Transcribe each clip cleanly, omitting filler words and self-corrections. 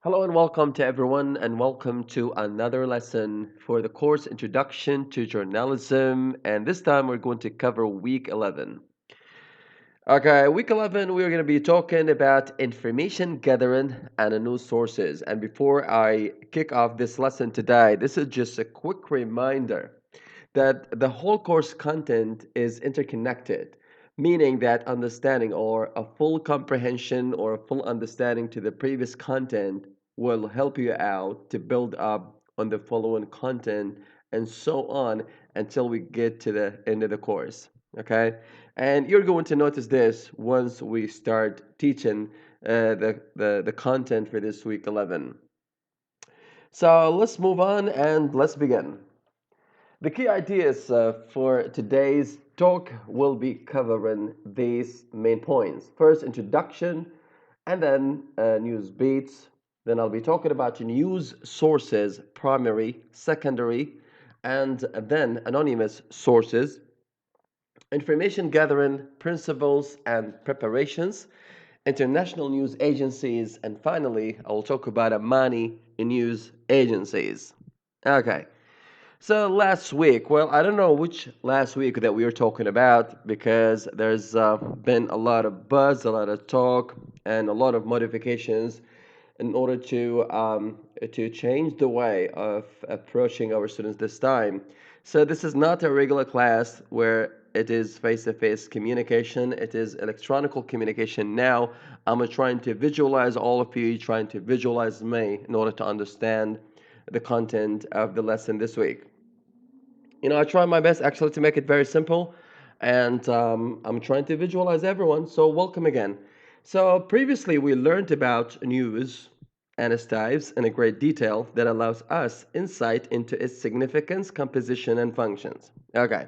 Hello and welcome to everyone, and welcome to another lesson for the course Introduction to Journalism. And this time we're going to cover week 11. Okay, week 11, we're going to be talking about information gathering and news sources. And before I kick off this lesson today, this is just a quick reminder that the whole course content is interconnected, meaning that understanding or a full comprehension or a full understanding to the previous content will help you out to build up on the following content and so on until we get to the end of the course. Okay, and you're going to notice this once we start teaching the content for this week 11. So let's move on and let's begin. The key ideas for today's talk will be covering these main points. First, introduction, and then news beats. Then I'll be talking about news sources, primary, secondary, and then anonymous sources, information gathering principles and preparations, international news agencies, and finally, I will talk about Omani news agencies. Okay. So last week, well, I don't know which last week that we were talking about because there's been a lot of buzz, a lot of talk, and a lot of modifications in order to change the way of approaching our students this time. So this is not a regular class where it is face-to-face communication. It is electronic communication now. I'm trying to visualize all of you, trying to visualize me in order to understand the content of the lesson this week. I try my best actually to make it very simple, and I'm trying to visualize everyone. So, welcome again. So, previously we learned about news and its types in a great detail that allows us insight into its significance, composition, and functions. Okay,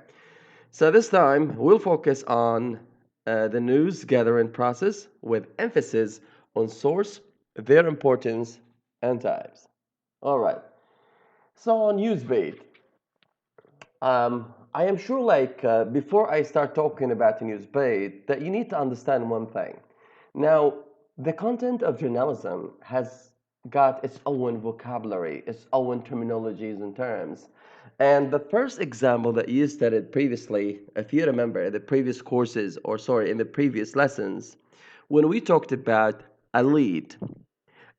so this time we'll focus on the news gathering process with emphasis on source, their importance, and types. All right, so on newsbait. I am sure, before I start talking about the news bait, that you need to understand one thing. Now, the content of journalism has got its own vocabulary, its own terminologies and terms. And the first example that you studied previously, if you remember the previous courses, or sorry, in the previous lessons, when we talked about a lead,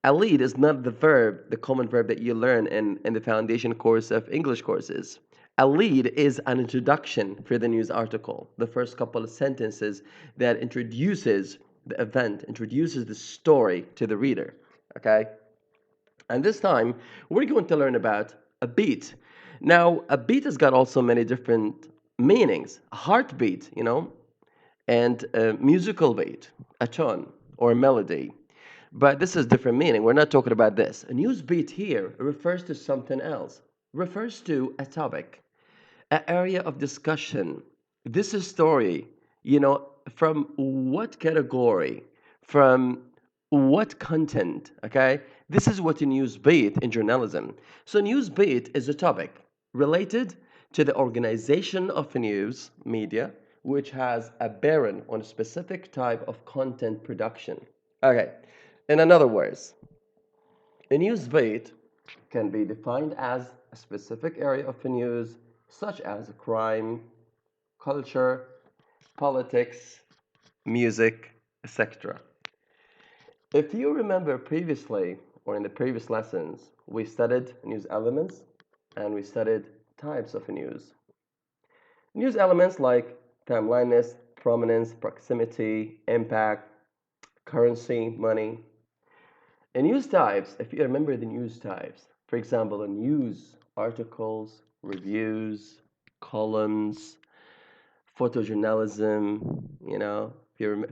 a lead is not the verb, the common verb that you learn in the foundation course of English courses. A lead is an introduction for the news article, the first couple of sentences that introduces the event, introduces the story to the reader. Okay? And this time, we're going to learn about a beat. Now, a beat has got also many different meanings. A heartbeat, and a musical beat, a tone or a melody. But this is different meaning. We're not talking about this. A news beat here refers to something else, refers to a topic, an area of discussion. This is story, from what category, from what content, okay? This is what a news beat in journalism. So news beat is a topic related to the organization of news media, which has a bearing on a specific type of content production. Okay, in other words, a news beat can be defined as a specific area of the news, such as crime, culture, politics, music, etc. If you remember previously, or in the previous lessons, we studied news elements and we studied types of news. News elements like timelineess, prominence, proximity, impact, currency, money. And news types, if you remember the news types, for example, the news articles, reviews, columns, photojournalism,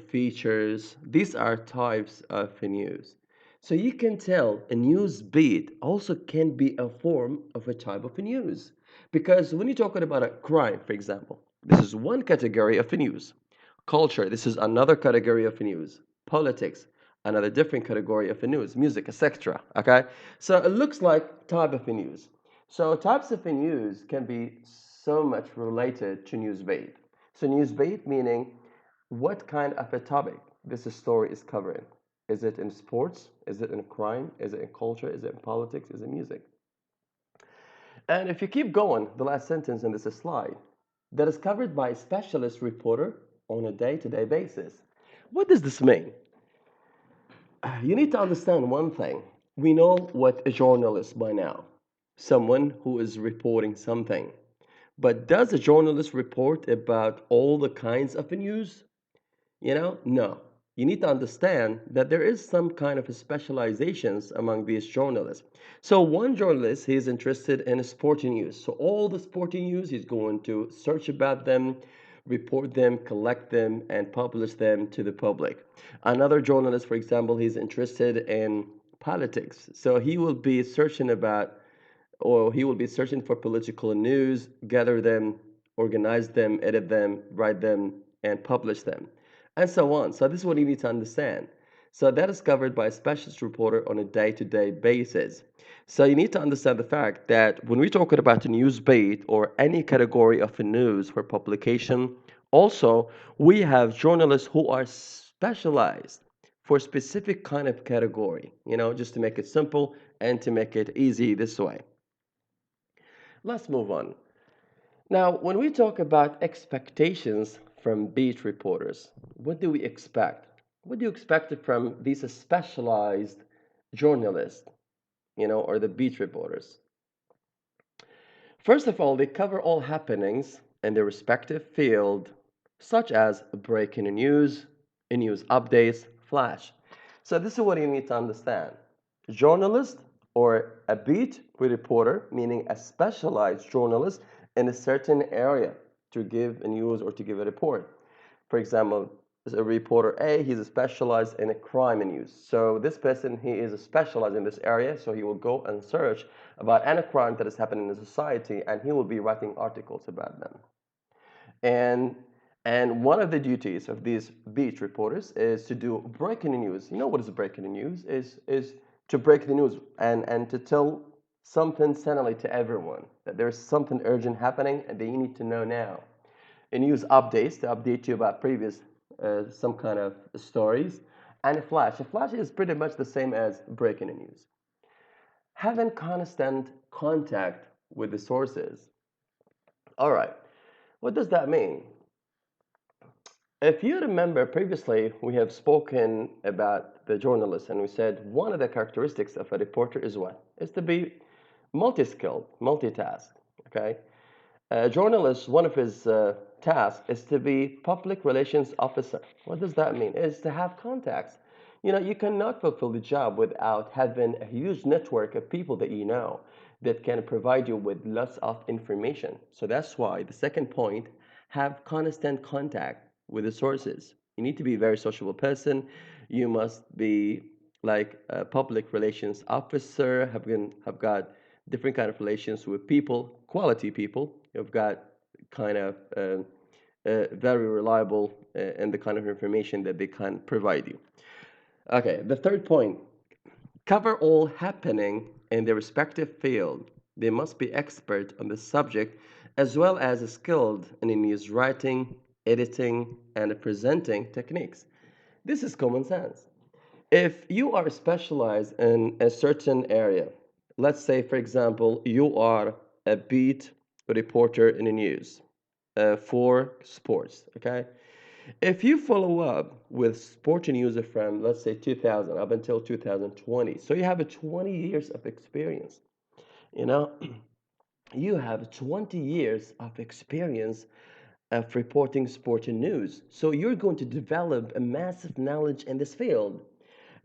features, these are types of news. So you can tell a news beat also can be a form of a type of news. Because when you're talking about a crime, for example, this is one category of news. Culture, this is another category of news. Politics, another different category of news. Music, etc. Okay? So it looks like type of news. So types of news can be so much related to news bait. So news bait meaning what kind of a topic this story is covering. Is it in sports? Is it in crime? Is it in culture? Is it in politics? Is it music? And if you keep going, the last sentence in this slide, that is covered by a specialist reporter on a day-to-day basis. What does this mean? You need to understand one thing. We know what a journalist by now, someone who is reporting something. But does a journalist report about all the kinds of news? No. You need to understand that there is some kind of specializations among these journalists. So one journalist, he's interested in sporting news. So all the sporting news, he's going to search about them, report them, collect them, and publish them to the public. Another journalist, for example, he's interested in politics. So he will be searching about or he will be searching for political news, gather them, organize them, edit them, write them, and publish them, and so on. So this is what you need to understand. So that is covered by a specialist reporter on a day-to-day basis. So you need to understand the fact that when we're talking about a news bait or any category of a news for publication, also we have journalists who are specialized for a specific kind of category, just to make it simple and to make it easy this way. Let's move on. Now, when we talk about expectations from beat reporters, what do we expect? What do you expect from these specialized journalists, or the beat reporters? First of all, they cover all happenings in their respective field, such as breaking news, news updates, flash. So this is what you need to understand. Journalist or a beat reporter, meaning a specialized journalist in a certain area to give a news or to give a report. For example, a reporter A, he's specialized in a crime news. So this person, he is specialized in this area, so he will go and search about any crime that is happening in society, and he will be writing articles about them. And and one of the duties of these beat reporters is to do breaking news. You know what is breaking news? Is to break the news and to tell something suddenly to everyone that there's something urgent happening and that you need to know now. And use updates to update you about previous some kind of stories. And a flash. A flash is pretty much the same as breaking news. Having constant contact with the sources. All right. What does that mean? If you remember previously, we have spoken about the journalist, and we said one of the characteristics of a reporter is what? Is to be multi-skilled, multitask. Okay, a journalist, one of his tasks is to be public relations officer. What does that mean? Is to have contacts. You cannot fulfill the job without having a huge network of people that you know that can provide you with lots of information. So that's why the second point, have constant contact with the sources. You need to be a very sociable person. You must be like a public relations officer, have got different kind of relations with people, quality people. You've got kind of very reliable in the kind of information that they can provide you. Okay, the third point, cover all happening in their respective field. They must be expert on the subject as well as skilled in news writing, editing, and presenting techniques. This is common sense. If you are specialized in a certain area, let's say, for example, you are a beat reporter in the news for sports, okay? If you follow up with sport news from, let's say, 2000 up until 2020, so you have a 20 years of experience, you know, you have 20 years of experience of reporting sport and news. So you're going to develop a massive knowledge in this field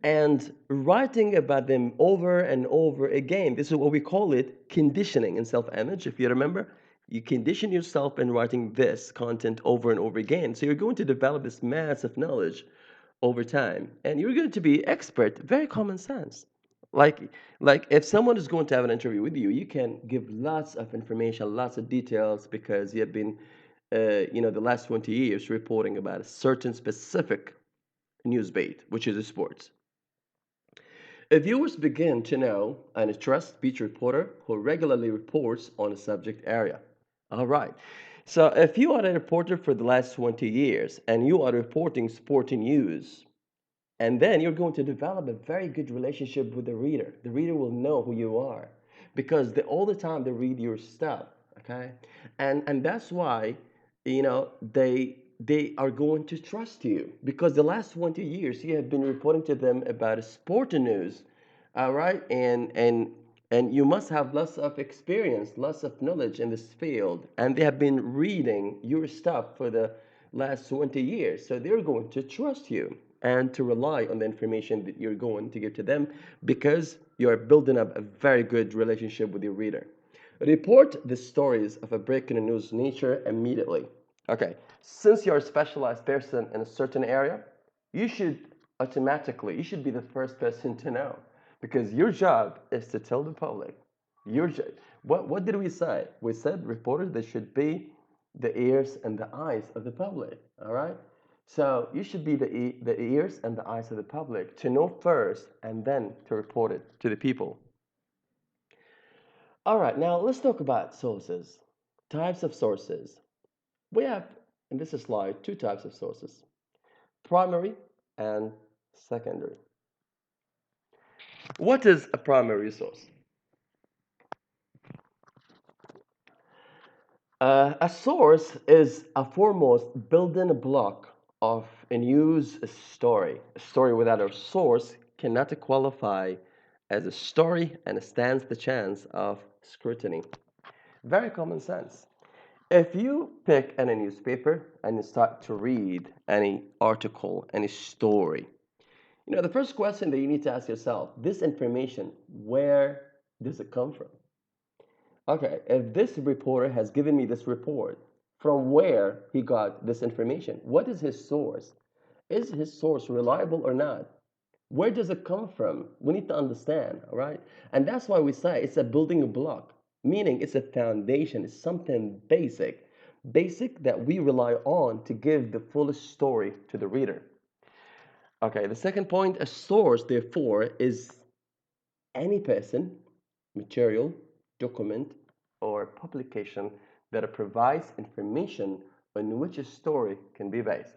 and writing about them over and over again. This is what we call it conditioning in self-image. If you remember, you condition yourself in writing this content over and over again. So you're going to develop this massive knowledge over time, and you're going to be expert. Very common sense. Like, like if someone is going to have an interview with you, you can give lots of information, lots of details because you have been, the last 20 years reporting about a certain specific news bait, which is sports. Viewers begin to know and trust beach reporter who regularly reports on a subject area. All right. So if you are a reporter for the last 20 years and you are reporting sporting news, And then you're going to develop a very good relationship with the reader. The reader will know who you are because all the time they read your stuff, okay? And that's why, they are going to trust you because the last 20 years you have been reporting to them about sport news, all right? And you must have lots of experience, lots of knowledge in this field, and they have been reading your stuff for the last 20 years. So they're going to trust you and to rely on the information that you're going to give to them because you're building up a very good relationship with your reader. Report the stories of a breaking news nature immediately. Okay, since you're a specialized person in a certain area, you should you should be the first person to know because your job is to tell the public. Your job. What did we say? We said reporters, they should be the ears and the eyes of the public. All right. So you should be the ears and the eyes of the public to know first and then to report it to the people. All right. Now let's talk about sources, types of sources. We have in this slide two types of sources: primary and secondary. What is a primary source? A source is a foremost building block of a news story. A story without a source cannot qualify as a story and stands the chance of scrutiny. Very common sense. If you pick any newspaper and you start to read any article, any story, the first question that you need to ask yourself, this information, where does it come from? Okay, if this reporter has given me this report, from where he got this information? What is his source? Is his source reliable or not? Where does it come from? We need to understand, all right? And that's why we say it's a building block, meaning it's a foundation, it's something basic that we rely on to give the fullest story to the reader. Okay, the second point, a source, therefore, is any person, material, document, or publication that provides information on which a story can be based.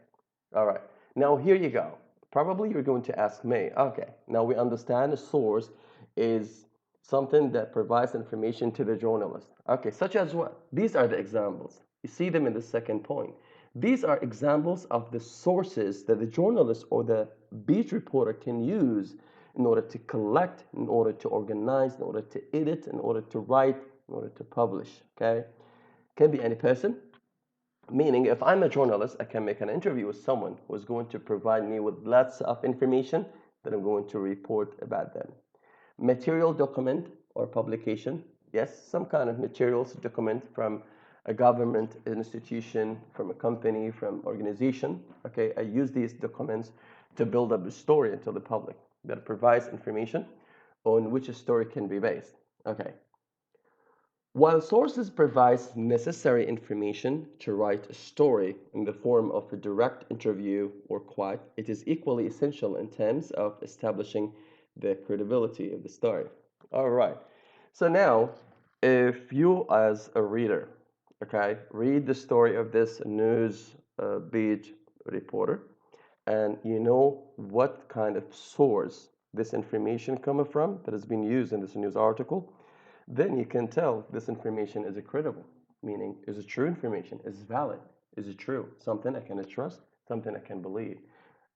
All right, now here you go. Probably you're going to ask me, okay, now we understand a source is something that provides information to the journalist. Okay, such as what? These are the examples. You see them in the second point. These are examples of the sources that the journalist or the beat reporter can use in order to collect, in order to organize, in order to edit, in order to write, in order to publish. Okay, can be any person. Meaning, if I'm a journalist, I can make an interview with someone who is going to provide me with lots of information that I'm going to report about them. Material document or publication. Yes, some kind of materials document from a government institution, from a company, from organization. Okay, I use these documents to build up the story to the public that provides information on which a story can be based. Okay. While sources provide necessary information to write a story in the form of a direct interview or quote, it is equally essential in terms of establishing the credibility of the story. All right. So now, if you as a reader, okay, read the story of this news beat reporter, and you know what kind of source this information coming from that has been used in this news article, then you can tell this information is credible, meaning is it true information, is it valid, is it true, something I can trust, something I can believe.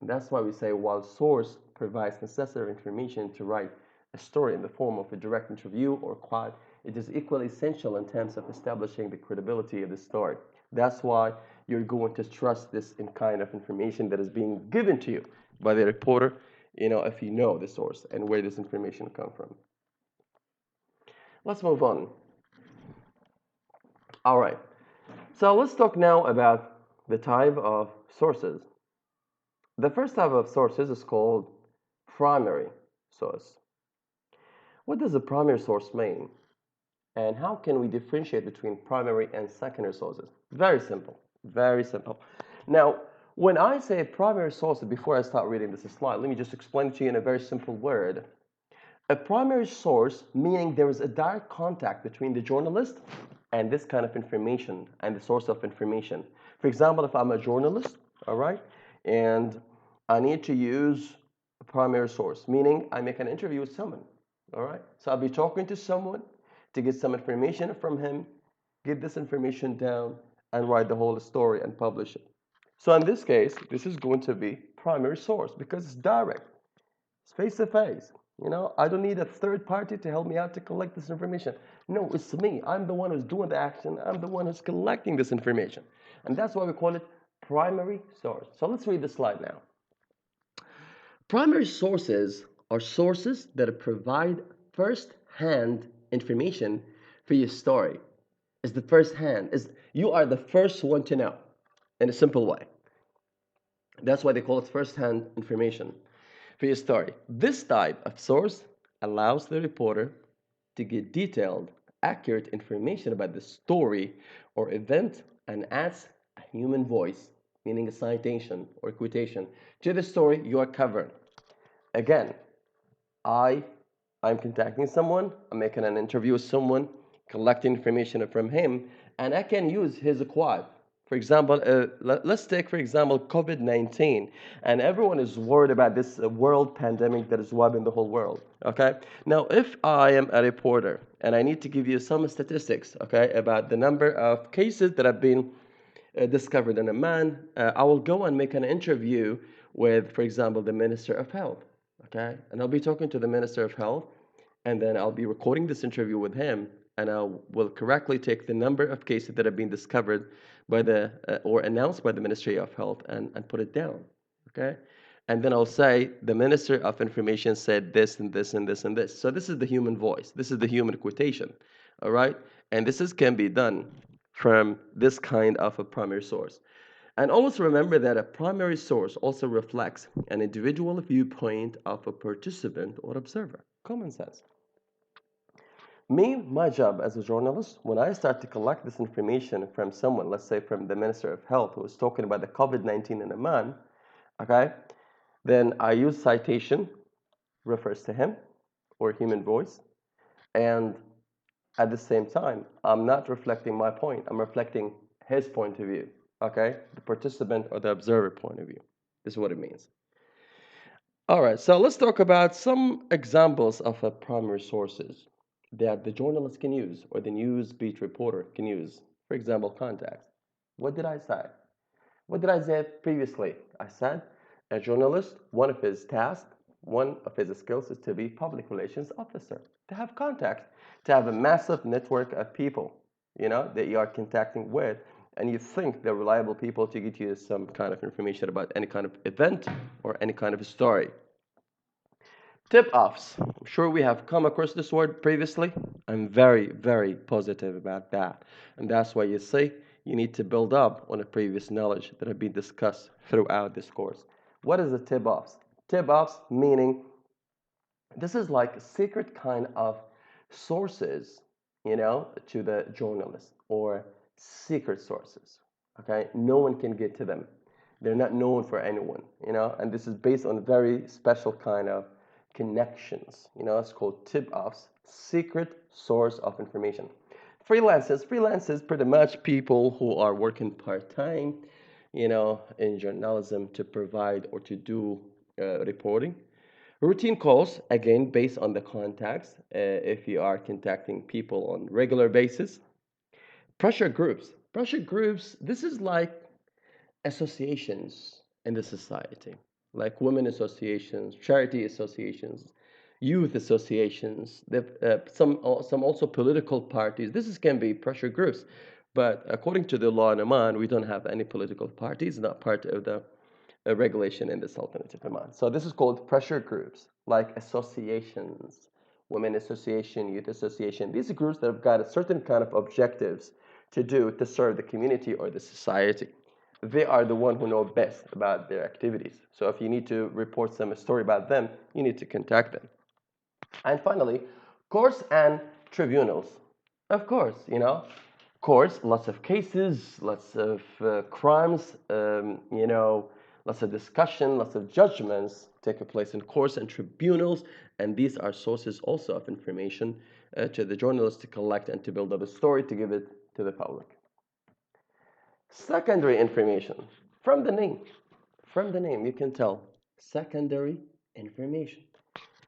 And that's why we say while source provides necessary information to write a story in the form of a direct interview or quote, it is equally essential in terms of establishing the credibility of the story. That's why you're going to trust this in kind of information that is being given to you by the reporter, if you know the source and where this information come from. Let's move on. All right. So let's talk now about the type of sources. The first type of sources is called primary source. What does a primary source mean? And how can we differentiate between primary and secondary sources? Very simple. Very simple. Now, when I say primary source, before I start reading this slide, let me just explain it to you in a very simple word. A primary source, meaning there is a direct contact between the journalist and this kind of information and the source of information. For example, if I'm a journalist, all right, and I need to use primary source, meaning I make an interview with someone. All right. So I'll be talking to someone to get some information from him, get this information down, and write the whole story and publish it. So in this case, this is going to be primary source because it's direct, it's face to face. I don't need a third party to help me out to collect this information. No, it's me. I'm the one who's doing the action. I'm the one who's collecting this information. And that's why we call it primary source. So let's read the slide now. Primary sources are sources that provide first-hand information for your story. Is the first hand is you are the first one to know in a simple way. That's why they call it first-hand information for your story. This type of source allows the reporter to get detailed, accurate information about the story or event and adds a human voice, meaning a citation or quotation, to the story you are covering. Again, I I'm contacting someone, I'm making an interview with someone, collecting information from him, and I can use his quote. For example, let's take, for example, COVID-19, and everyone is worried about this world pandemic that is wiping the whole world. Okay. Now, if I am a reporter and I need to give you some statistics, okay, about the number of cases that have been discovered in Oman, I will go and make an interview with, for example, the Minister of Health. Okay, and I'll be talking to the Minister of Health, and then I'll be recording this interview with him, and I will correctly take the number of cases that have been discovered by the or announced by the Ministry of Health and put it down. Okay, and then I'll say the Minister of Information said this and this and this and this. So this is the human voice. This is the human quotation. All right, and can be done from this kind of a primary source. And always remember that a primary source also reflects an individual viewpoint of a participant or observer. Common sense. My job as a journalist, when I start to collect this information from someone, let's say from the Minister of Health who was talking about the COVID-19 in Oman, okay, then I use citation, refers to him, or human voice, and at the same time, I'm not reflecting my point, I'm reflecting his point of view, okay, the participant or the observer point of view. This is what it means. All right, so let's talk about some examples of primary sources that the journalist can use or the news beat reporter can use. For example, context. What did I say? What did I say previously? I said a journalist, one of his tasks, one of his skills is to be public relations officer, to have contact, to have a massive network of people, that you are contacting with, and you think they're reliable people to get you some kind of information about any kind of event or any kind of story. Tip-offs. I'm sure we have come across this word previously. I'm very, very positive about that. And that's why you see you need to build up on the previous knowledge that have been discussed throughout this course. What is a tip-offs? Tip-offs meaning this is like a secret kind of sources, to the journalist or secret sources. Okay, no one can get to them. They're not known for anyone, and this is based on a very special kind of connections. It's called tip-offs, secret source of information. Freelancers, pretty much people who are working part-time, in journalism to provide or to do reporting. Routine calls, again, based on the contacts, if you are contacting people on regular basis. Pressure groups. Pressure groups, this is like associations in the society, like women associations, charity associations, youth associations, some also political parties. Can be pressure groups, but according to the law in Oman, we don't have any political parties, not part of the regulation in this alternative Oman. So this is called pressure groups, like associations, women association, youth association. These are groups that have got a certain kind of objectives to do to serve the community or the society. They are the one who know best about their activities. So if you need to report some story about them, you need to contact them. And finally, courts and tribunals. Of course, courts, lots of cases, lots of crimes, lots of discussion, lots of judgments take place in courts and tribunals, and these are sources also of information to the journalists to collect and to build up a story to give it to the public. Secondary information. From the name, you can tell secondary information.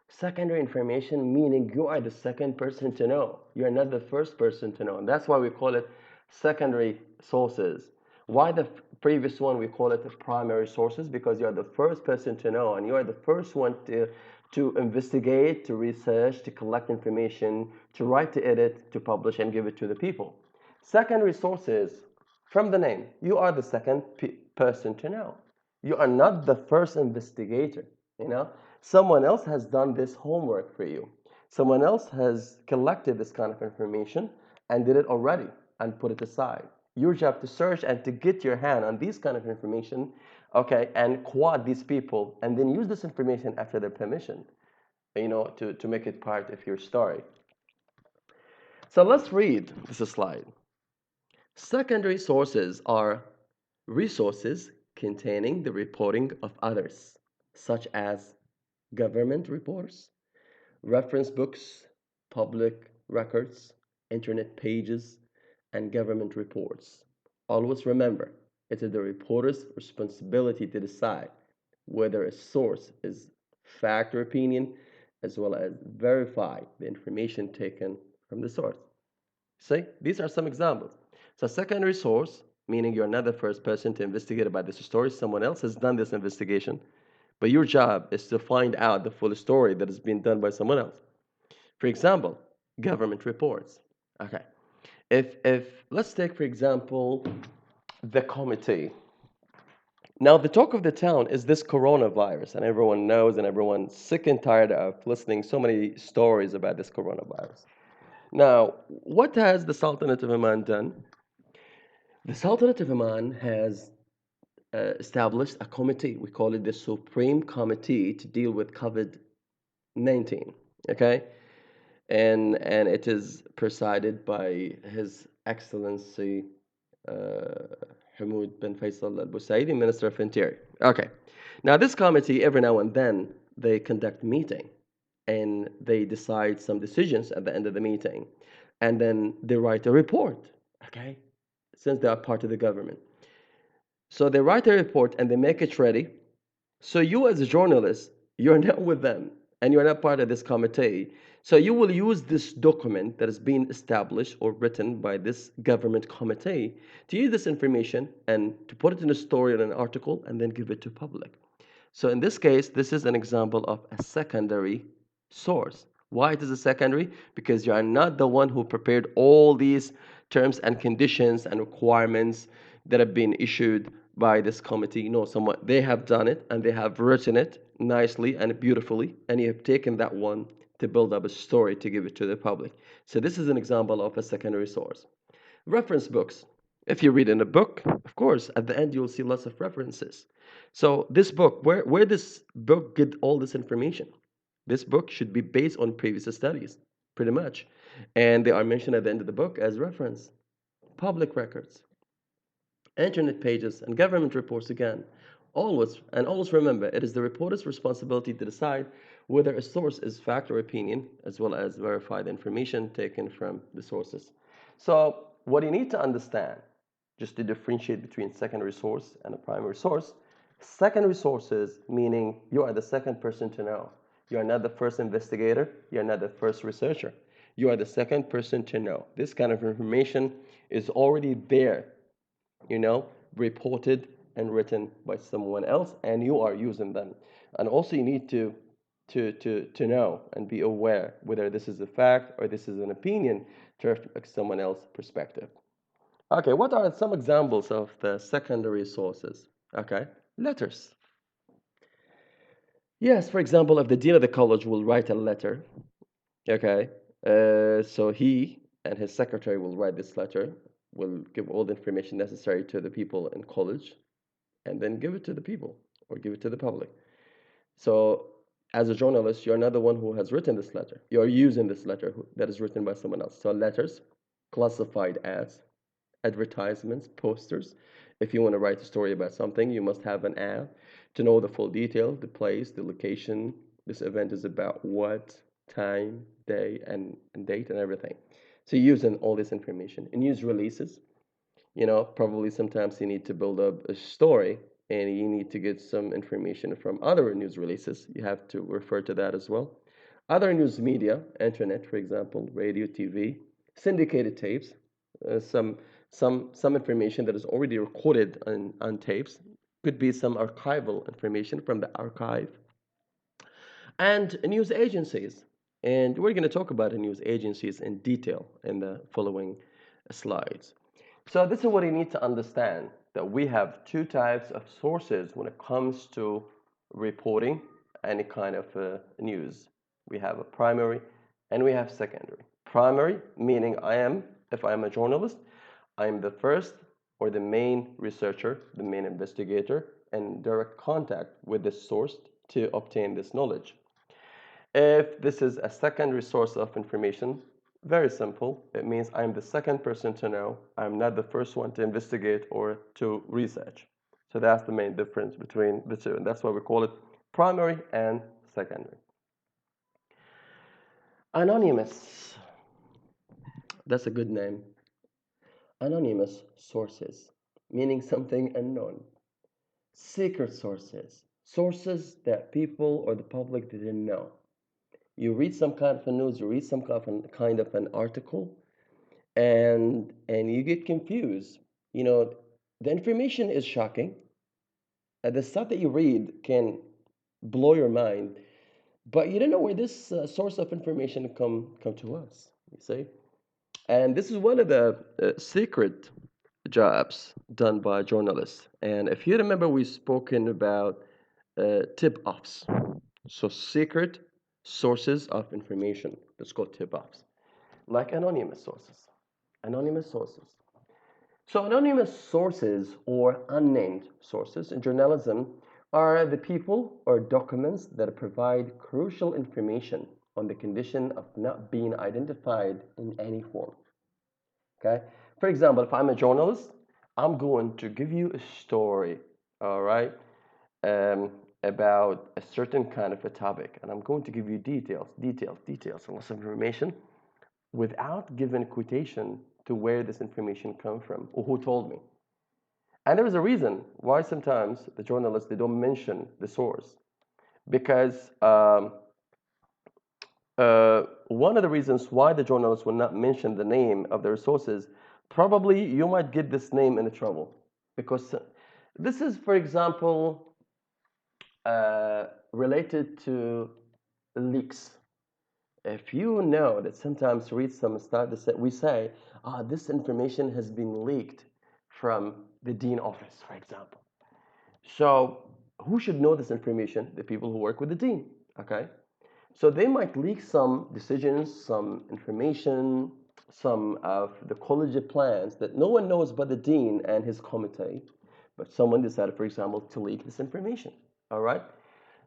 Secondary information meaning you are the second person to know. You're not the first person to know. And that's why we call it secondary sources. Why the previous one we call it the primary sources? Because you're the first person to know and you are the first one to investigate, to research, to collect information, to write, to edit, to publish and give it to the people. Secondary sources, from the name, you are the second person to know. You are not the first investigator, you know? Someone else has done this homework for you. Someone else has collected this kind of information and did it already and put it aside. Your job to search and to get your hand on these kind of information, okay, and quad these people and then use this information after their permission, to make it part of your story. So let's read this slide. Secondary sources are resources containing the reporting of others, such as government reports, reference books, public records, internet pages, and government reports. Always remember, it is the reporter's responsibility to decide whether a source is fact or opinion, as well as verify the information taken from the source. See, these are some examples. So, secondary source, meaning you're not the first person to investigate about this story, someone else has done this investigation, but your job is to find out the full story that has been done by someone else. For example, government reports. Okay. If let's take for example the committee. Now the talk of the town is this coronavirus, and everyone knows and everyone's sick and tired of listening so many stories about this coronavirus. Now, what has the Sultanate of Oman done? The Sultanate of Oman has established a committee. We call it the Supreme Committee to deal with COVID-19. Okay, and it is presided by His Excellency uh, Hamoud bin Faisal Al Busaidi, Minister of Interior. Okay, now this committee every now and then they conduct meeting and they decide some decisions at the end of the meeting, and then they write a report. Okay, since they are part of the government, so they write a report and they make it ready. So you as a journalist, you're not with them and you're not part of this committee. So you will use this document that has been established or written by this government committee to use this information and to put it in a story or an article and then give it to public. So in this case, this is an example of a secondary source. Why it is a secondary? Because you are not the one who prepared all these terms and conditions and requirements that have been issued by this committee. No, someone they have done it and they have written it nicely and beautifully, and you have taken that one to build up a story to give it to the public. So this is an example of a secondary source. Reference books. If you read in a book, of course, at the end you'll see lots of references. So this book, where this book get all this information? This book should be based on previous studies, pretty much. And they are mentioned at the end of the book as reference. Public records, internet pages, and government reports again. Always remember, it is the reporter's responsibility to decide whether a source is fact or opinion, as well as verify the information taken from the sources. So, what you need to understand, just to differentiate between secondary source and a primary source, secondary sources meaning you are the second person to know. You are not the first investigator, you are not the first researcher. You are the second person to know. This kind of information is already there, you know, reported and written by someone else, and you are using them. And also, you need to know and be aware whether this is a fact or this is an opinion to reflect someone else's perspective. Okay, what are some examples of the secondary sources? Okay, letters. Yes, for example, if the dean of the college will write a letter, okay, so he and his secretary will write this letter, will give all the information necessary to the people in college, and then give it to the people or give it to the public. So, as a journalist, you're not the one who has written this letter. You're using this letter that is written by someone else. So, letters, classified ads, advertisements, posters. If you want to write a story about something, you must have an ad to know the full detail, the place, the location. This event is about what, time, day, and date, and everything. So, using all this information. And news releases, probably sometimes you need to build up a story and you need to get some information from other news releases, you have to refer to that as well. Other news media, internet, for example, radio, TV, syndicated tapes, uh, some some information that is already recorded on tapes, could be some archival information from the archive, and news agencies. And we're going to talk about the news agencies in detail in the following slides. So this is what you need to understand, that we have two types of sources when it comes to reporting any kind of news. We have a primary and we have secondary. Primary meaning if I am a journalist, I am the first or the main researcher, the main investigator, and direct contact with the source to obtain this knowledge. If this is a secondary source of information, very simple. It means I'm the second person to know. I'm not the first one to investigate or to research. So that's the main difference between the two. And that's why we call it primary and secondary. Anonymous. That's a good name. Anonymous sources, meaning something unknown. Secret sources, sources that people or the public didn't know. You read some kind of a news, you read some kind of an article, and you get confused. You know, the information is shocking. The stuff that you read can blow your mind, but you don't know where this source of information come to us. You see, and this is one of the secret jobs done by journalists. And if you remember, we've spoken about tip-offs. So secret sources of information. Let's go tip-offs, like anonymous sources. Anonymous sources. So anonymous sources or unnamed sources in journalism are the people or documents that provide crucial information on the condition of not being identified in any form. Okay? For example, if I'm a journalist, I'm going to give you a story, all right, um, about a certain kind of a topic, and I'm going to give you details, and lots of information without giving quotation to where this information come from or who told me. And there is a reason why sometimes the journalists they don't mention the source because one of the reasons why the journalists will not mention the name of their sources, probably you might get this name into trouble because this is, for example, related to leaks. If you know that sometimes read some stuff that we say, this information has been leaked from the dean office, for example. So who should know this information? The people who work with the dean, okay? So they might leak some decisions, some information, some of the college plans that no one knows but the dean and his committee. But someone decided, for example, to leak this information. All right.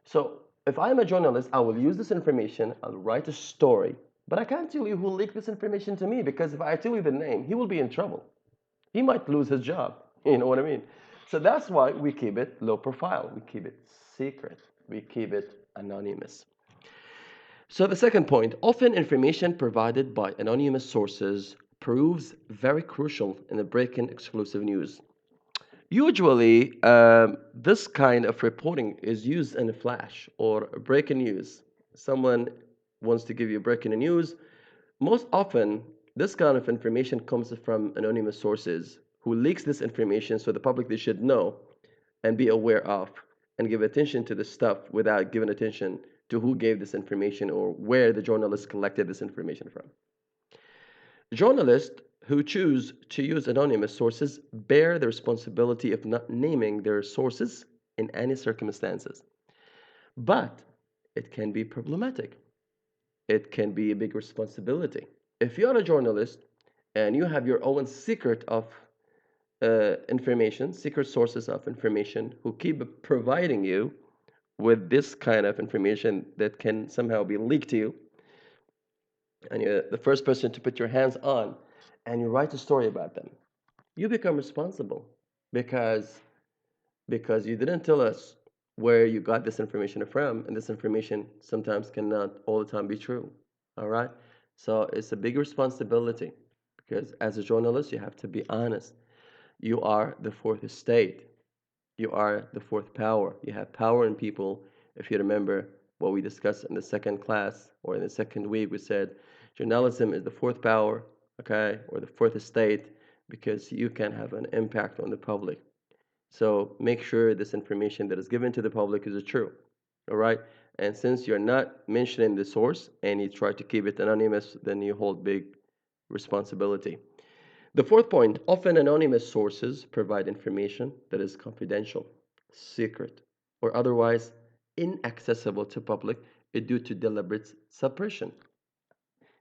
So if I'm a journalist, I will use this information. I'll write a story, but I can't tell you who leaked this information to me because if I tell you the name, he will be in trouble. He might lose his job. You know what I mean? So that's why we keep it low profile. We keep it secret. We keep it anonymous. So the second point, often information provided by anonymous sources proves very crucial in the breaking exclusive news. Usually, this kind of reporting is used in a flash or breaking news. Someone wants to give you breaking news. Most often, this kind of information comes from anonymous sources who leaks this information so the public they should know and be aware of and give attention to the stuff without giving attention to who gave this information or where the journalist collected this information from. Journalists who choose to use anonymous sources bear the responsibility of not naming their sources in any circumstances. But it can be problematic. It can be a big responsibility. If you're a journalist and you have your own secret of information, secret sources of information who keep providing you with this kind of information that can somehow be leaked to you, and you're the first person to put your hands on, and you write a story about them, you become responsible because you didn't tell us where you got this information from, and this information sometimes cannot all the time be true. All right, so it's a big responsibility because as a journalist, you have to be honest. You are the fourth estate. You are the fourth power. You have power in people. If you remember what we discussed in the second class or in the second week, we said journalism is the fourth power, okay, or the fourth estate, because you can have an impact on the public. So make sure this information that is given to the public is true. All right. And since you're not mentioning the source and you try to keep it anonymous, then you hold big responsibility. The fourth point, often anonymous sources provide information that is confidential, secret, or otherwise inaccessible to public due to deliberate suppression.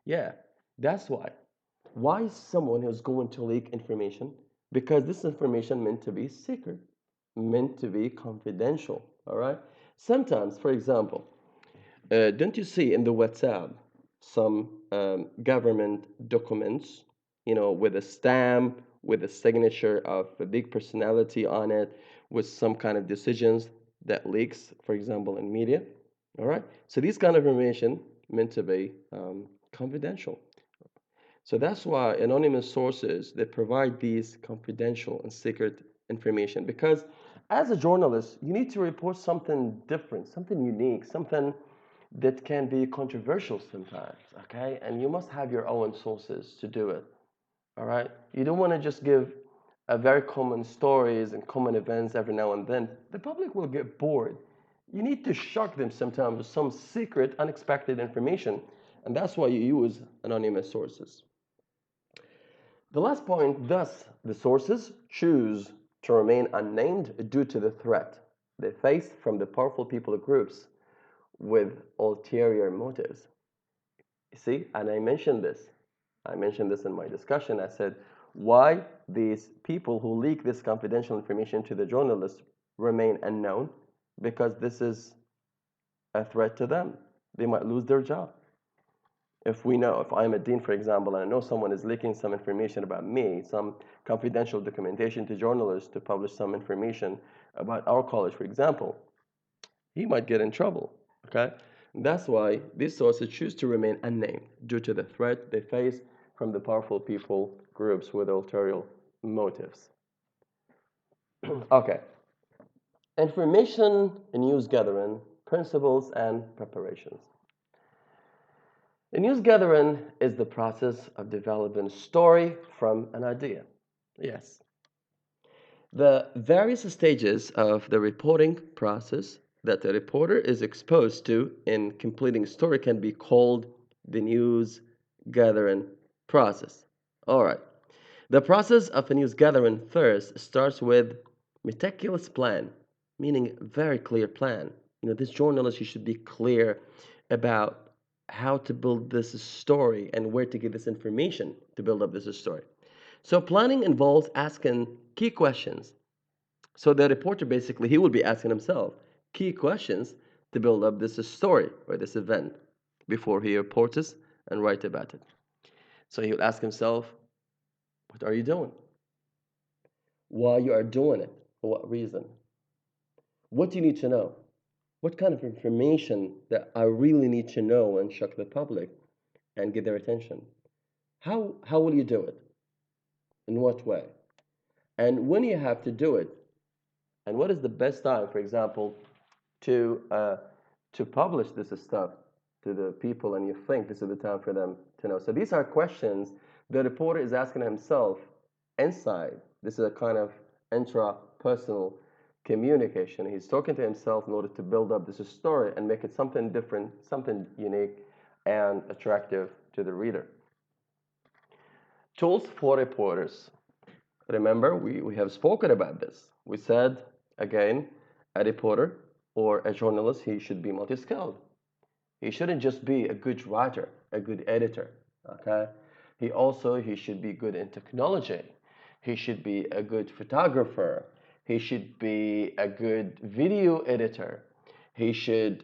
Yeah, that's why. Why is someone who's going to leak information? Because this information meant to be secret, meant to be confidential. All right. Sometimes, for example, don't you see in the WhatsApp some government documents, with a stamp, with a signature of a big personality on it, with some kind of decisions that leaks, for example, in media. All right. So these kind of information meant to be confidential. So that's why anonymous sources they provide these confidential and secret information because as a journalist, you need to report something different, something unique, something that can be controversial sometimes, okay? And you must have your own sources to do it, all right? You don't want to just give a very common stories and common events every now and then. The public will get bored. You need to shock them sometimes with some secret, unexpected information, and that's why you use anonymous sources. The last point, thus, the sources choose to remain unnamed due to the threat they face from the powerful people groups with ulterior motives. You see, and I mentioned this. I mentioned this in my discussion. I said, why these people who leak this confidential information to the journalists remain unknown? Because this is a threat to them. They might lose their job. If we know, if I'm a dean, for example, and I know someone is leaking some information about me, some confidential documentation to journalists to publish some information about our college, for example, he might get in trouble. Okay? That's why these sources choose to remain unnamed due to the threat they face from the powerful people groups with ulterior motives. Okay. Information and news gathering, principles and preparations. The news gathering is the process of developing a story from an idea. Yes. The various stages of the reporting process that the reporter is exposed to in completing a story can be called the news gathering process. All right. The process of a news gathering first starts with meticulous plan, meaning very clear plan. This journalist, you should be clear about how to build this story and where to get this information to build up this story. So planning involves asking key questions. So the reporter basically he will be asking himself key questions to build up this story or this event before he reports and write about it. So he will ask himself, what are you doing? Why you are doing it? For what reason? What do you need to know? What kind of information that I really need to know and shock the public and get their attention? How will you do it? In what way? And when you have to do it, and what is the best time, for example, to uh, to publish this stuff to the people, and you think this is the time for them to know. So these are questions the reporter is asking himself inside. This is a kind of intra-personal communication. He's talking to himself in order to build up this story and make it something different, something unique and attractive to the reader. Tools for reporters. Remember, we have spoken about this. We said, again, a reporter or a journalist, he should be multi-skilled. He shouldn't just be a good writer, a good editor, okay? He should be good in technology. He should be a good photographer. He should be a good video editor. He should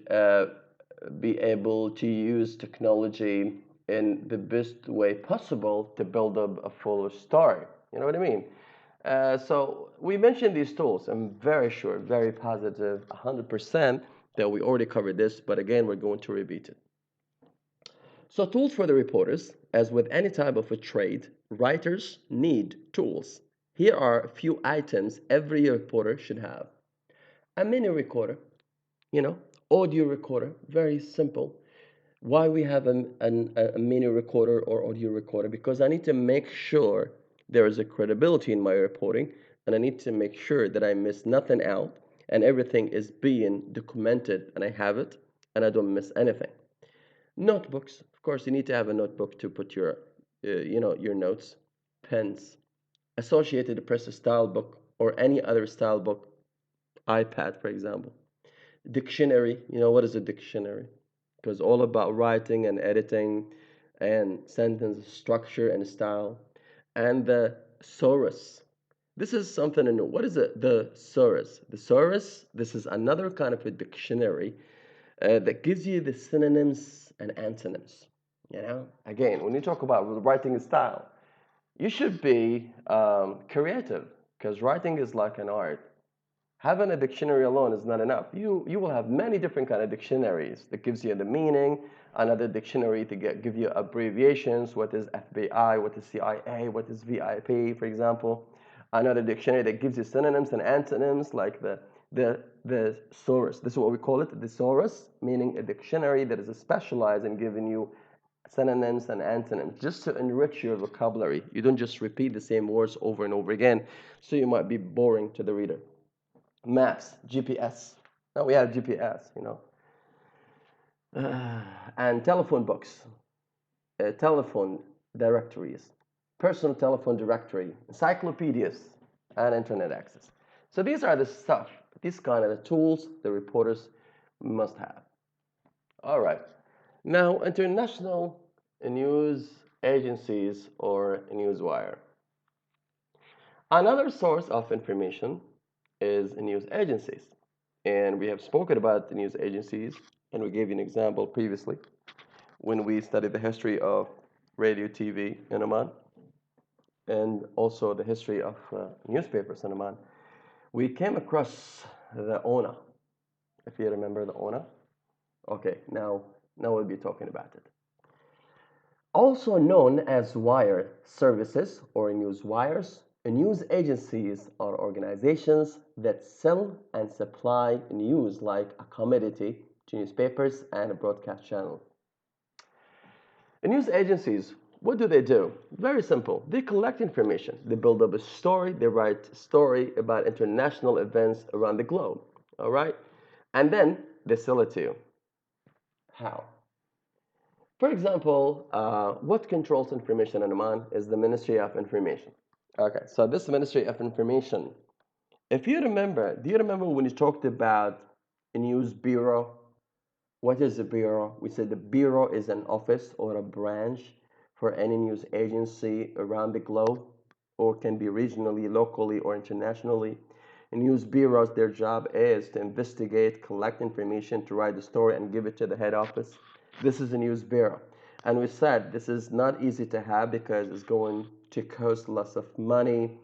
be able to use technology in the best way possible to build up a fuller story. You know what I mean? So we mentioned these tools. I'm very sure, very positive, 100% that we already covered this, but again, we're going to repeat it. So tools for the reporters, as with any type of a trade, writers need tools. Here are a few items every reporter should have. A mini recorder, you know, audio recorder, very simple. Why we have a mini recorder or audio recorder? Because I need to make sure there is a credibility in my reporting, and I need to make sure that I miss nothing out and everything is being documented and I have it and I don't miss anything. Notebooks, of course, you need to have a notebook to put your, your notes, pens, Associated Press style book or any other style book, iPad, for example. Dictionary, you know what is a dictionary? Because all about writing and editing and sentence structure and style. And the thesaurus. This is something new. What is it? The thesaurus. The thesaurus, this is another kind of a dictionary that gives you the synonyms and antonyms. Again, when you talk about writing style, you should be creative because writing is like an art. Having a dictionary alone is not enough. You will have many different kind of dictionaries that gives you the meaning. Another dictionary to give you abbreviations. What is FBI? What is CIA? What is VIP? For example, another dictionary that gives you synonyms and antonyms like the thesaurus. This is what we call it, the thesaurus, meaning a dictionary that is specialized in giving you synonyms and antonyms just to enrich your vocabulary. You don't just repeat the same words over and over again, so you might be boring to the reader. Maps, GPS. Now we have GPS. And telephone books, telephone directories, personal telephone directory, encyclopedias, and internet access. So these are the stuff, these kind of the tools the reporters must have. All right. Now, international news agencies or newswire. Another source of information is news agencies. And we have spoken about the news agencies, and we gave you an example previously when we studied the history of radio, TV in Oman, and also the history of newspapers in Oman. We came across the ONA, if you remember the ONA. Okay, now we'll be talking about it. Also known as wire services or news wires, news agencies are organizations that sell and supply news like a commodity to newspapers and broadcast channels. News agencies, what do they do? Very simple. They collect information. They build up a story. They write a story about international events around the globe. All right? And then they sell it to you. How? For example, what controls information in Oman is the Ministry of Information. Okay, so this Ministry of Information, if you remember, do you remember when you talked about a news bureau? What is a bureau? We said the bureau is an office or a branch for any news agency around the globe, or can be regionally, locally, or internationally. News bureaus, their job is to investigate, collect information, to write the story, and give it to the head office. This is a news bureau. And we said this is not easy to have because it's going to cost less of money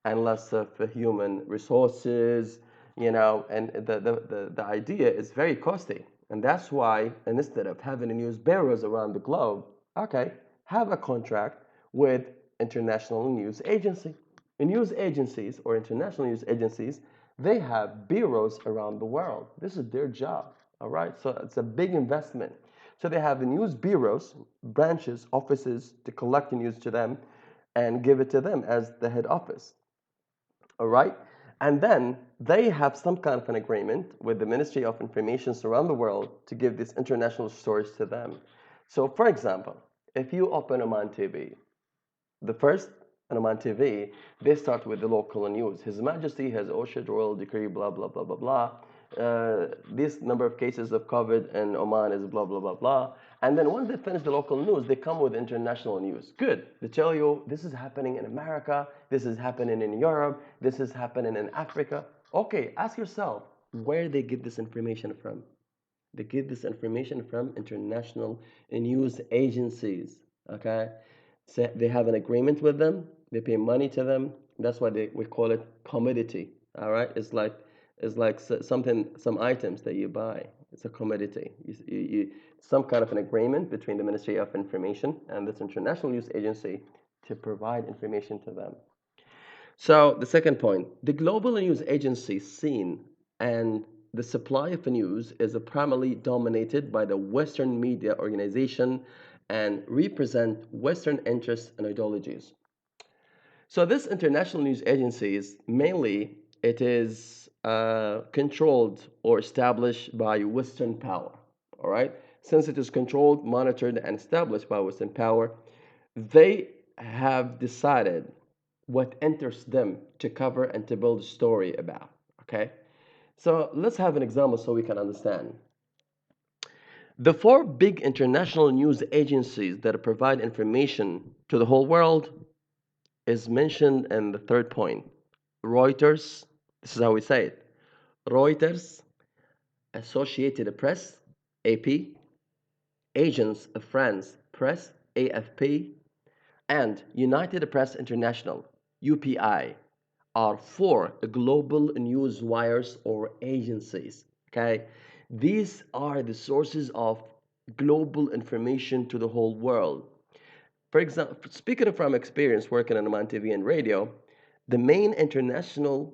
and less of human resources, and the idea is very costly. And that's why, instead of having news bureaus around the globe, okay, have a contract with international news agency. And news agencies or international news agencies, they have bureaus around the world. This is their job. All right. So it's a big investment. So they have the news bureaus, branches, offices to collect the news to them and give it to them as the head office. All right. And then they have some kind of an agreement with the Ministry of Information around the world to give these international stories to them. So, for example, if you open Oman TV, the first on Oman TV, they start with the local news. His Majesty has issued royal decree, blah, blah, blah, blah, blah. This number of cases of COVID in Oman is blah, blah, blah, blah. And then once they finish the local news, they come with international news. Good. They tell you this is happening in America, this is happening in Europe, this is happening in Africa. Okay, ask yourself where they get this information from. They get this information from international news agencies. Okay, so they have an agreement with them. They pay money to them. That's why we call it commodity. All right, it's like something, some items that you buy. It's a commodity. Some kind of an agreement between the Ministry of Information and this international news agency to provide information to them. So the second point, the global news agency seen and the supply of news is primarily dominated by the Western media organization and represent Western interests and ideologies. So this international news agencies mainly it is controlled or established by Western power. All right, since it is controlled, monitored, and established by Western power, they have decided what interests them to cover and to build a story about. Okay, so let's have an example so we can understand. The four big international news agencies that provide information to the whole world is mentioned in the third point. Reuters, this is how we say it. Reuters, Associated Press, AP, Agents of France Press, AFP, and United Press International, UPI, are four global news wires or agencies. Okay, these are the sources of global information to the whole world. For example, speaking from experience working on Oman TV and radio, the main international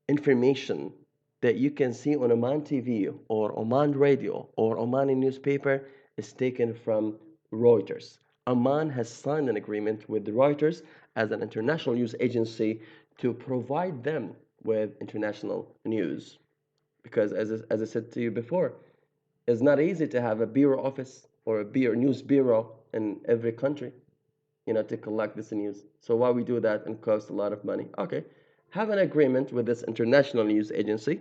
information that you can see on Oman TV or Oman radio or Omani newspaper is taken from Reuters. Oman has signed an agreement with Reuters as an international news agency to provide them with international news. Because as I said to you before, it's not easy to have a bureau office or a news bureau in every country, to collect this news. So why we do that and cost a lot of money? Okay, have an agreement with this international news agency,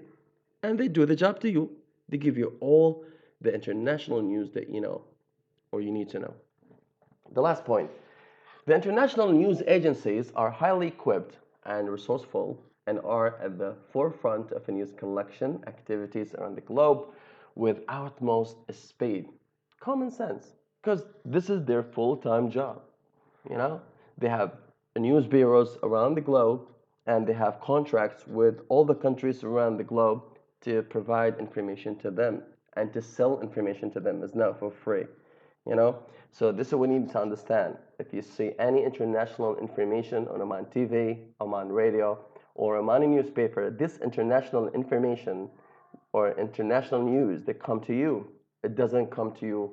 and they do the job to you. They give you all the international news that you know or you need to know. The last point: the international news agencies are highly equipped and resourceful and are at the forefront of news collection activities around the globe with utmost speed. Common sense, because this is their full-time job. You know, they have news bureaus around the globe and they have contracts with all the countries around the globe to provide information to them and to sell information to them. It's not for free, you know. So this is what we need to understand. If you see any international information on Oman TV, Oman radio, or Omani newspaper, this international information or international news that come to you, it doesn't come to you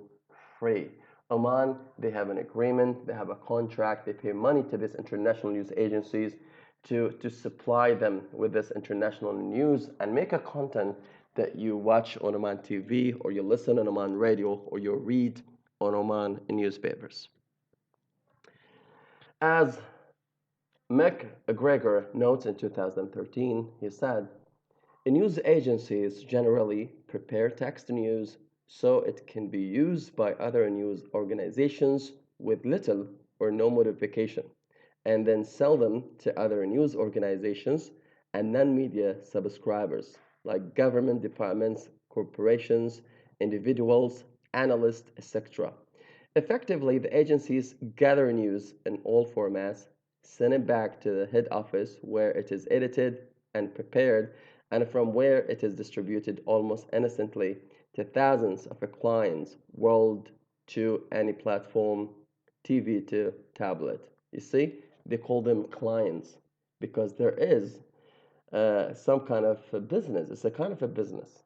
free. Oman, they have an agreement, they have a contract, they pay money to these international news agencies to supply them with this international news and make a content that you watch on Oman TV or you listen on Oman radio or you read on Oman newspapers. As McGregor notes in 2013, he said, news agencies generally prepare text news so it can be used by other news organizations with little or no modification, and then sell them to other news organizations and non media subscribers like government departments, corporations, individuals, analysts, etc. Effectively, the agencies gather news in all formats, send it back to the head office where it is edited and prepared, and from where it is distributed almost instantly to thousands of clients world to any platform, TV to tablet. You see, they call them clients because there is some kind of a business. It's a kind of a business.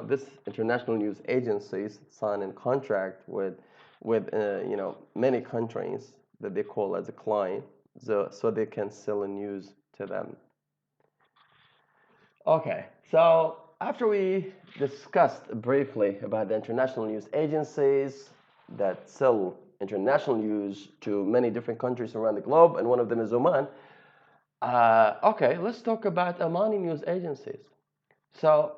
This international news agencies sign a contract with many countries that they call as a client, so they can sell a news to them. Okay, so after we discussed briefly about the international news agencies that sell international news to many different countries around the globe, and one of them is Oman. Okay, let's talk about Omani news agencies. So,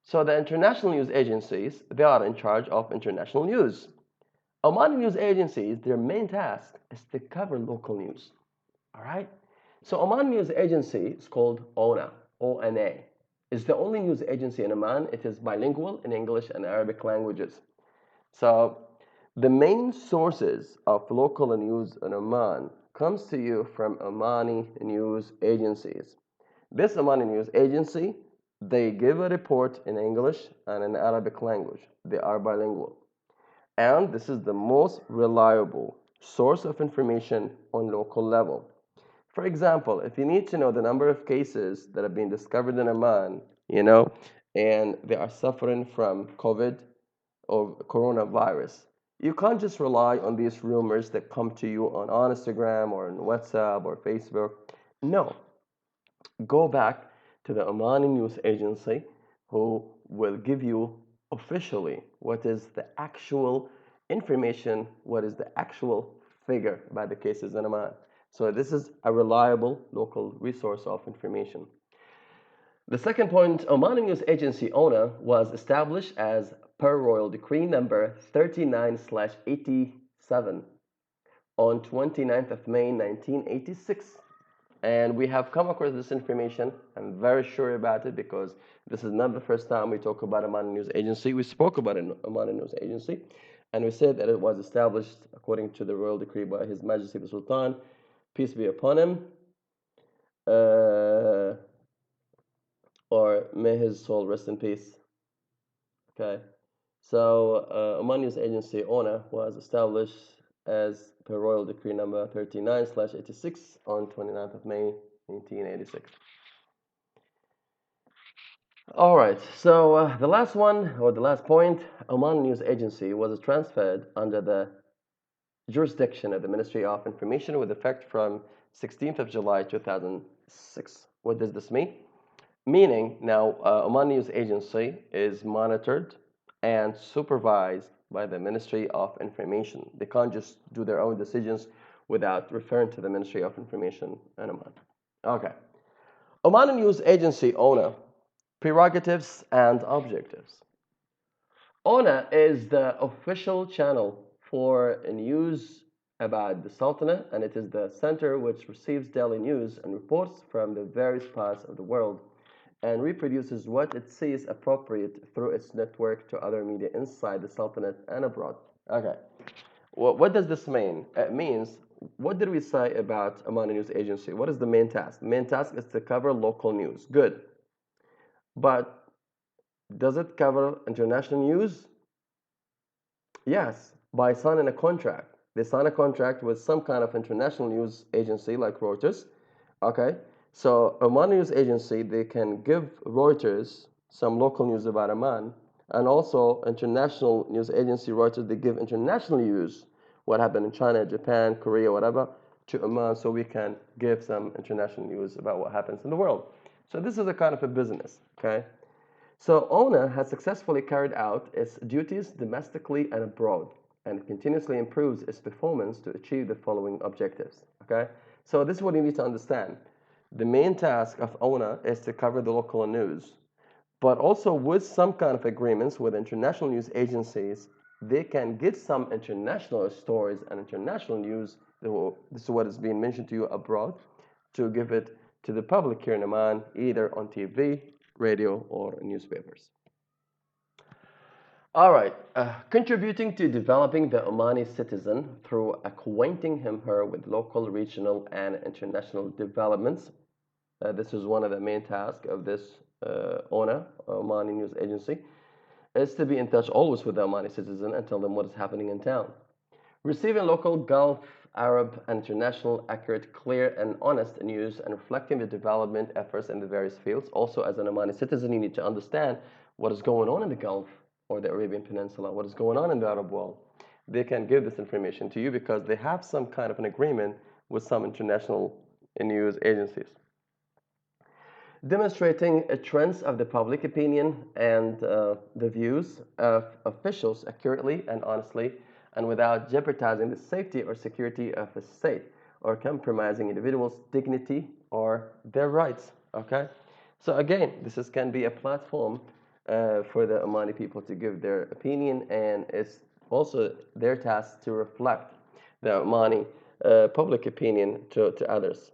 so the international news agencies, they are in charge of international news. Omani news agencies, their main task is to cover local news. All right? So Oman News Agency is called ONA, O-N-A. It's the only news agency in Oman. It is bilingual in English and Arabic languages. So the main sources of local news in Oman comes to you from Omani news agencies. This Omani news agency, they give a report in English and in Arabic language. They are bilingual. And this is the most reliable source of information on local level. For example, if you need to know the number of cases that have been discovered in Oman, and they are suffering from COVID or coronavirus. You can't just rely on these rumors that come to you on Instagram or on WhatsApp or Facebook. No, go back to the Omani News Agency who will give you officially what is the actual information, what is the actual figure about the cases in Oman. So this is a reliable local resource of information. The second point, Omani News Agency ONA was established as per Royal Decree number 39/87 on 29th of May 1986. And we have come across this information. I'm very sure about it because this is not the first time we talk about Omani News Agency. We spoke about an Omani News Agency, and we said that it was established according to the royal decree by His Majesty the Sultan, peace be upon him, uh, or may his soul rest in peace. Okay, so Oman News Agency ONA was established as per Royal Decree number 39/86 on 29th of May 1986. All right, so the last one, or the last point, Oman News Agency was transferred under the jurisdiction of the Ministry of Information with effect from 16th of July 2006. What does this mean? Meaning now Oman News Agency is monitored and supervised by the Ministry of Information. They can't just do their own decisions without referring to the Ministry of Information in Oman. Okay. Oman News Agency owner, prerogatives and objectives. ONA is the official channel for news about the Sultanate, and it is the center which receives daily news and reports from the various parts of the world and reproduces what it sees appropriate through its network to other media inside the Sultanate and abroad. Okay, well, what does this mean? It means, what did we say about Omani News Agency? What is the main task? The main task is to cover local news. Good. But does it cover international news? Yes, by signing a contract. They sign a contract with some kind of international news agency like Reuters. Okay, so Oman News Agency, they can give Reuters some local news about Oman, and also international news agency Reuters, they give international news, what happened in China, Japan, Korea, whatever, to Oman, so we can give some international news about what happens in the world. So this is a kind of a business, okay? So ONA has successfully carried out its duties domestically and abroad and continuously improves its performance to achieve the following objectives. Okay, so this is what you need to understand. The main task of ONA is to cover the local news, but also with some kind of agreements with international news agencies, they can get some international stories and international news. This is what is being mentioned to you abroad, to give it to the public here in Oman, either on TV, radio, or newspapers. All right, contributing to developing the Omani citizen through acquainting him/her with local, regional, and international developments. This is one of the main tasks of this ONA, Omani News Agency, is to be in touch always with the Omani citizen and tell them what is happening in town. Receiving local, Gulf, Arab, and international accurate, clear, and honest news and reflecting the development efforts in the various fields. Also, as an Omani citizen, you need to understand what is going on in the Gulf or the Arabian Peninsula, what is going on in the Arab world. They can give this information to you because they have some kind of an agreement with some international news agencies. Demonstrating trends of the public opinion and the views of officials accurately and honestly and without jeopardizing the safety or security of the state or compromising individuals' dignity or their rights. Okay, so again, can be a platform for the Omani people to give their opinion, and it's also their task to reflect the Omani public opinion to others.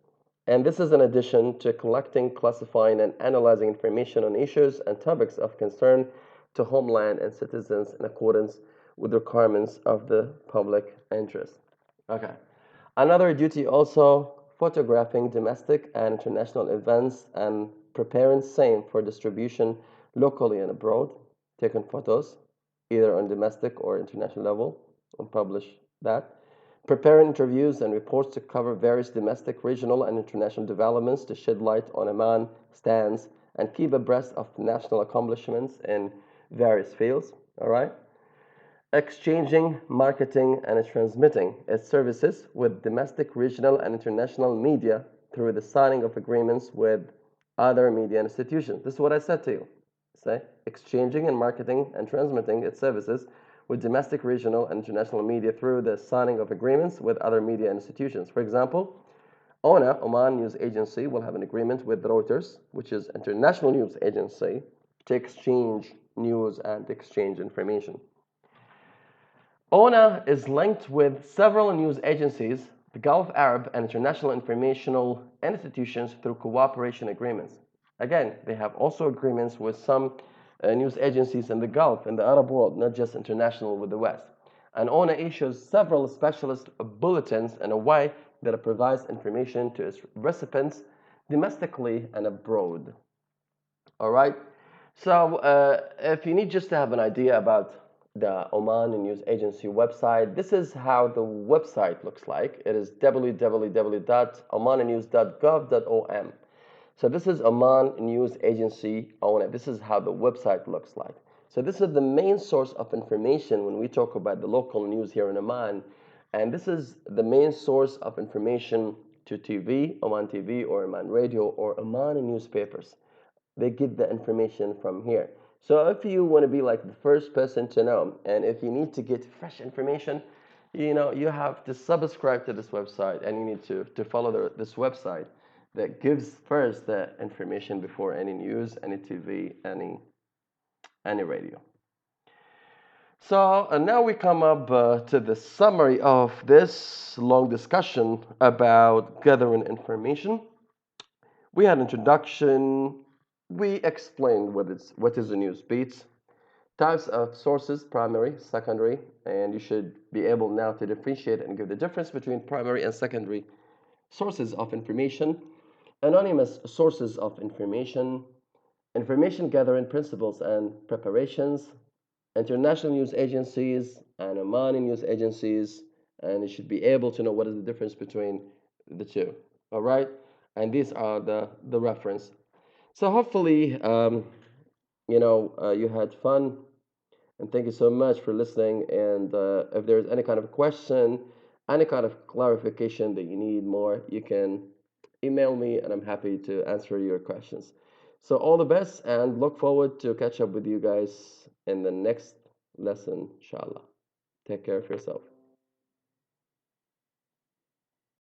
And this is in addition to collecting, classifying, and analyzing information on issues and topics of concern to homeland and citizens in accordance with the requirements of the public interest. Okay. Another duty also photographing domestic and international events and preparing same for distribution locally and abroad, taking photos either on domestic or international level and publish that. Preparing interviews and reports to cover various domestic, regional, and international developments to shed light on Oman stands and keep abreast of national accomplishments in various fields. All right. Exchanging, marketing, and transmitting its services with domestic, regional, and international media through the signing of agreements with other media institutions. This is what I said to you. Say, exchanging and marketing and transmitting its services with domestic, regional, and international media through the signing of agreements with other media institutions. For example, ONA, Oman News Agency, will have an agreement with Reuters, which is international news agency, to exchange news and exchange information. ONA is linked with several news agencies, the Gulf Arab and international informational institutions through cooperation agreements. Again, they have also agreements with some news agencies in the Gulf, in the Arab world, not just international with the West. And ONA issues several specialist bulletins in a way that it provides information to its recipients domestically and abroad. All right. So, if you need just to have an idea about the Oman News Agency website, this is how the website looks like. It is www.omannews.gov.om. So this is Oman News Agency on it. This is how the website looks like. So this is the main source of information when we talk about the local news here in Oman. And this is the main source of information to TV, Oman TV or Oman Radio or Oman newspapers. They get the information from here. So if you want to be like the first person to know, and if you need to get fresh information, you have to subscribe to this website and you need to follow this website that gives first the information before any news, any TV, any radio. So now we come up to the summary of this long discussion about gathering information. We had introduction. We explained what is a news beat, types of sources, primary, secondary, and you should be able now to differentiate and give the difference between primary and secondary sources of information, anonymous sources of information gathering principles and preparations, international news agencies and Omani news agencies, and you should be able to know what is the difference between the two. All right, and these are the reference. So hopefully, you had fun, and thank you so much for listening. And if there's any kind of question, any kind of clarification that you need more, you can email me, and I'm happy to answer your questions. So all the best, and look forward to catch up with you guys in the next lesson, inshallah. Take care of yourself.